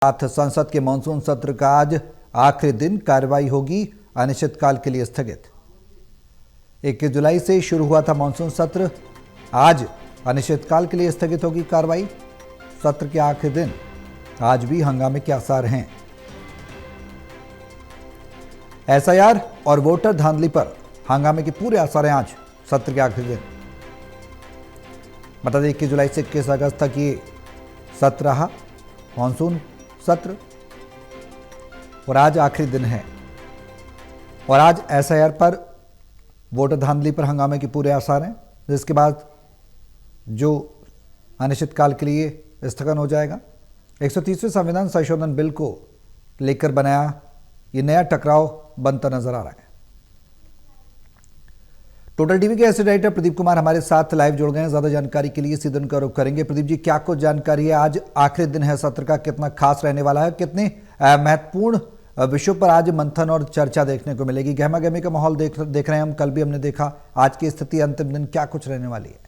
साथ संसद के मानसून सत्र का आज आखिरी दिन कार्रवाई होगी अनिश्चितकाल के लिए स्थगित। 21 जुलाई से शुरू हुआ था मानसून सत्र, आज अनिश्चितकाल के लिए स्थगित होगी कार्रवाई। सत्र के आखिरी दिन आज भी हंगामे के आसार हैं। एसआईआर और वोटर धांधली पर हंगामे के पूरे आसार हैं आज सत्र के आखिरी दिन। बता दें 21 जुलाई से 21 अगस्त तक ये सत्र रहा, मानसून सत्र, और आज आखिरी दिन है। और आज एसआईआर पर वोटर धांधली पर हंगामे के पूरे आसार हैं, जिसके बाद जो अनिश्चितकाल के लिए स्थगन हो जाएगा। 130वें संविधान संशोधन बिल को लेकर बनाया ये नया टकराव बनता नजर आ रहा है। टोटल टीवी के एसिड राइटर प्रदीप कुमार हमारे साथ लाइव जुड़ गए हैं। ज्यादा जानकारी के लिए सीधे उनका रुख करेंगे। प्रदीप जी, क्या कुछ जानकारी है, आज आखिरी दिन है सत्र का, कितना खास रहने वाला है, कितने महत्वपूर्ण विषयों पर आज मंथन और चर्चा देखने को मिलेगी? गहमा गहमी का माहौल देख रहे हैं हम, कल भी हमने देखा। आज की स्थिति अंतिम दिन क्या कुछ रहने वाली है?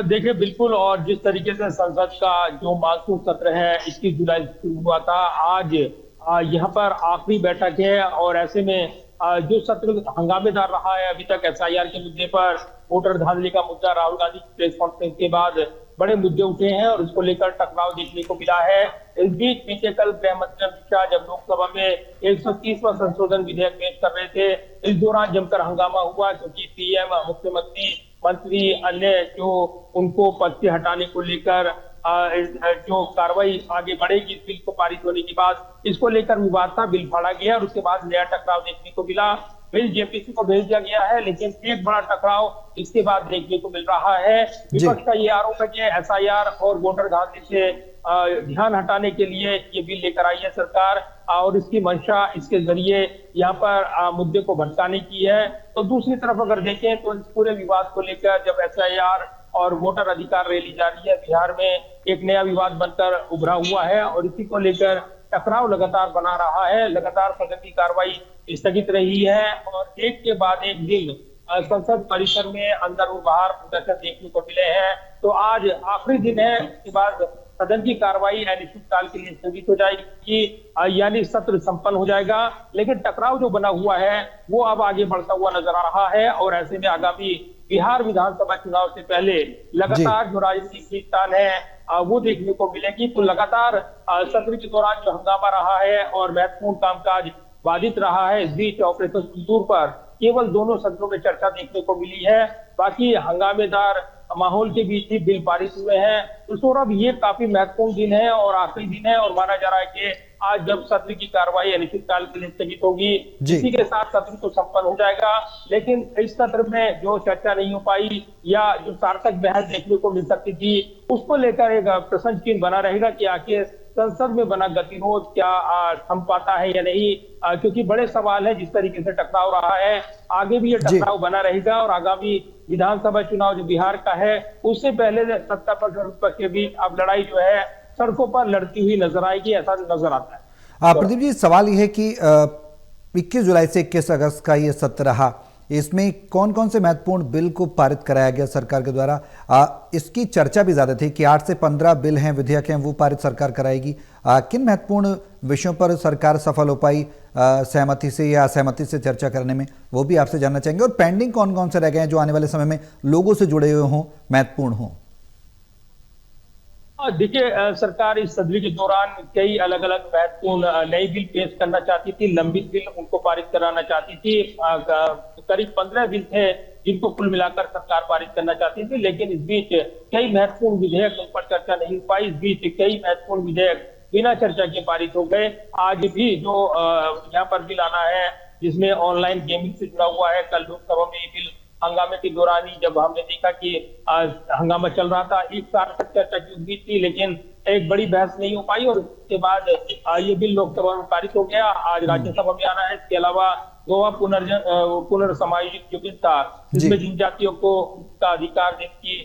देखिए, बिल्कुल, और जिस तरीके से संसद का जो मानसून सत्र है 21 जुलाई से शुरू हुआ था, आज यहाँ पर आखिरी बैठक है। और ऐसे में जो सत्र हंगामेदार रहा है अभी तक, एसआईआर के मुद्दे पर, वोटर धांधली का मुद्दा, राहुल गांधी की प्रेस कॉन्फ्रेंस के बाद बड़े मुद्दे उठे हैं और इसको लेकर टकराव देखने को मिला है। इस बीच बीते कल गृह मंत्री अमित शाह जब लोकसभा में 130वां संशोधन विधेयक पेश कर रहे थे, इस दौरान जमकर हंगामा हुआ, क्योंकि पीएम, मुख्यमंत्री, मंत्री, अन्य जो उनको पद से हटाने को लेकर जो कार्रवाई आगे बढ़ेगी इस बिल को पारित होने के बाद, इसको लेकर विवाद था, बिल फाड़ा गया और उसके बाद नया टकराव देखने को मिला। बिल जेपीसी को भेज दिया गया है, लेकिन एक बड़ा टकराव इसके बाद देखने को मिल रहा है। विपक्ष का ये आरोप है कि एसआईआर और वोटर धांधली से ध्यान हटाने के लिए ये बिल लेकर आई है सरकार, और इसकी मंशा इसके जरिए यहाँ पर मुद्दे को भटकाने की है। तो दूसरी तरफ अगर देखें तो इस पूरे विवाद को लेकर जब एसआईआर और वोटर अधिकार रैली जारी है, बिहार में एक नया विवाद बनकर उभरा हुआ है और इसी को लेकर टकराव लगातार बना रहा है। लगातार सदन की कार्रवाई स्थगित रही है और एक के बाद एक दिन संसद परिसर में अंदर और बाहर प्रदर्शन देखने को मिले हैं। तो आज आखिरी दिन है, इसके बाद सदन की कार्रवाई अनिश्चितकाल के लिए स्थगित हो जाएगी, यानी सत्र संपन्न हो जाएगा। लेकिन टकराव जो बना हुआ है वो अब आगे बढ़ता हुआ नजर आ रहा है और ऐसे में आगामी बिहार विधानसभा चुनाव से पहले लगातार जो राजनीतिक खींचतान है वो देखने को मिलेगी। तो लगातार सत्र के दौरान जो हंगामा रहा है और महत्वपूर्ण कामकाज बाधित रहा है, इस बीच ऑपरेशन सिंदूर पर केवल दोनों सदनों में चर्चा देखने को मिली है। बाकी हंगामेदार माहौल के बीच ही बिल पारित हुए हैं। तो सौरभ, ये काफी महत्वपूर्ण दिन है और आखिरी दिन है और माना जा रहा है कि आज जब सत्र की कार्रवाई अनिश्चितकाल के लिए स्थगित होगी, इसी के साथ सत्र तो संपन्न हो जाएगा। लेकिन इस सत्र में जो चर्चा नहीं हो पाई या जो सार्थक बहस देखने को मिल सकती थी, उसको लेकर एक प्रश्न चिन्ह बना रहेगा कि आखिर संसद में बना गतिरोध क्या थम पाता है या नहीं, क्योंकि बड़े सवाल है। जिस तरीके से टकराव रहा है, आगे भी ये टकराव बना रहेगा और आगामी विधानसभा चुनाव जो बिहार का है, उससे पहले सत्ता पक्ष और विपक्ष के बीच अब लड़ाई जो है सड़कों पर लड़ती हुई नजर आएगी, ऐसा नजर आता है। प्रदीप जी, सवाल यह है कि 21 जुलाई से 21 अगस्त का ये सत्र रहा, इसमें कौन कौन से महत्वपूर्ण बिल को पारित कराया गया सरकार के द्वारा? इसकी चर्चा भी ज्यादा थी कि 8 से 15 बिल हैं, विधेयक हैं, वो पारित सरकार कराएगी। किन महत्वपूर्ण विषयों पर सरकार सफल हो पाई सहमति से या असहमति से चर्चा करने में, वो भी आपसे जानना चाहेंगे। और पेंडिंग कौन कौन से रह गए हैं जो आने वाले समय में लोगों से जुड़े हुए हों, महत्वपूर्ण हों? देखिए, सरकार इस सत्र के दौरान कई अलग अलग महत्वपूर्ण नई बिल पेश करना चाहती थी, लंबित बिल उनको पारित कराना चाहती थी। करीब 15 बिल थे जिनको कुल मिलाकर सरकार पारित करना चाहती थी, लेकिन इस बीच कई महत्वपूर्ण विधेयक उन पर चर्चा नहीं हो पाई। इस बीच कई महत्वपूर्ण विधेयक बिना चर्चा के पारित हो गए। आज भी जो यहाँ पर बिल आना है जिसमें ऑनलाइन गेमिंग से जुड़ा हुआ है, कल लोकसभा में ये बिल हंगामे के दौरान ही जब हमने देखा कि हंगामा चल रहा था, एक सार्थक चर्चा की उम्मीद थी, लेकिन एक बड़ी बहस नहीं हो पाई और उसके बाद ये बिल लोकसभा में पारित हो गया। आज राज्यसभा में आना है। इसके अलावा गोवा पुनर्समायोजित जो बिल था, जिसमें जिन जातियों को उसका अधिकार देने की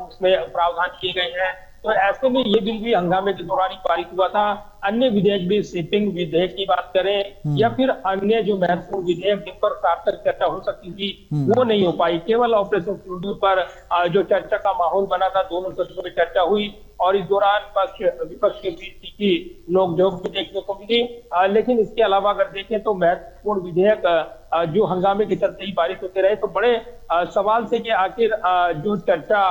उसमें प्रावधान किए गए हैं, तो ऐसे में ये बिल भी हंगामे के दौरान ही पारित हुआ था। अन्य विधेयक भी, शिपिंग विधेयक की बात करें या फिर अन्य जो महत्वपूर्ण विधेयक जिन पर सार्थक चर्चा हो सकती थी, वो नहीं हो पाई। केवल ऑपरेशन सिंदूर पर जो चर्चा का माहौल बना था, दोनों सदनों में चर्चा हुई और इस दौरान विपक्ष के बीच तीखी नोकझोंक भी देखने को मिली। लेकिन इसके अलावा अगर देखें तो महत्वपूर्ण विधेयक जो हंगामे के चलते ही पारित होते रहे, तो बड़े सवाल थे कि आखिर जो चर्चा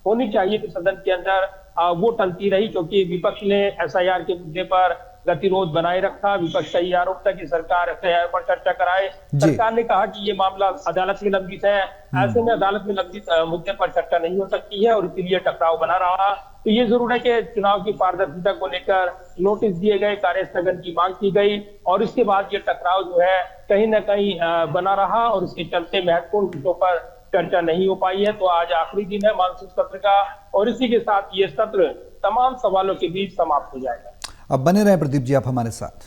होनी चाहिए थी सदन के अंदर वो टलती रही, क्योंकि विपक्ष ने एसआईआर के मुद्दे पर गतिरोध बनाए रखा। विपक्ष का ये आरोप था कि सरकार एसआईआर पर चर्चा कराए। सरकार ने कहा कि ये मामला अदालत में लंबित है, ऐसे में अदालत में लंबित मुद्दे पर चर्चा नहीं हो सकती है और इसीलिए टकराव बना रहा। तो ये जरूर है कि चुनाव की पारदर्शिता को लेकर नोटिस दिए गए, कार्यस्थगन की मांग की गई और इसके बाद ये टकराव जो है कहीं ना कहीं बना रहा और इसके चलते महत्वपूर्ण मुद्दों पर चर्चा नहीं हो पाई है। तो आज आखिरी दिन है मानसून सत्र का और इसी के साथ ये सत्र तमाम सवालों के बीच समाप्त हो जाएगा। अब बने रहें प्रदीप जी आप हमारे साथ।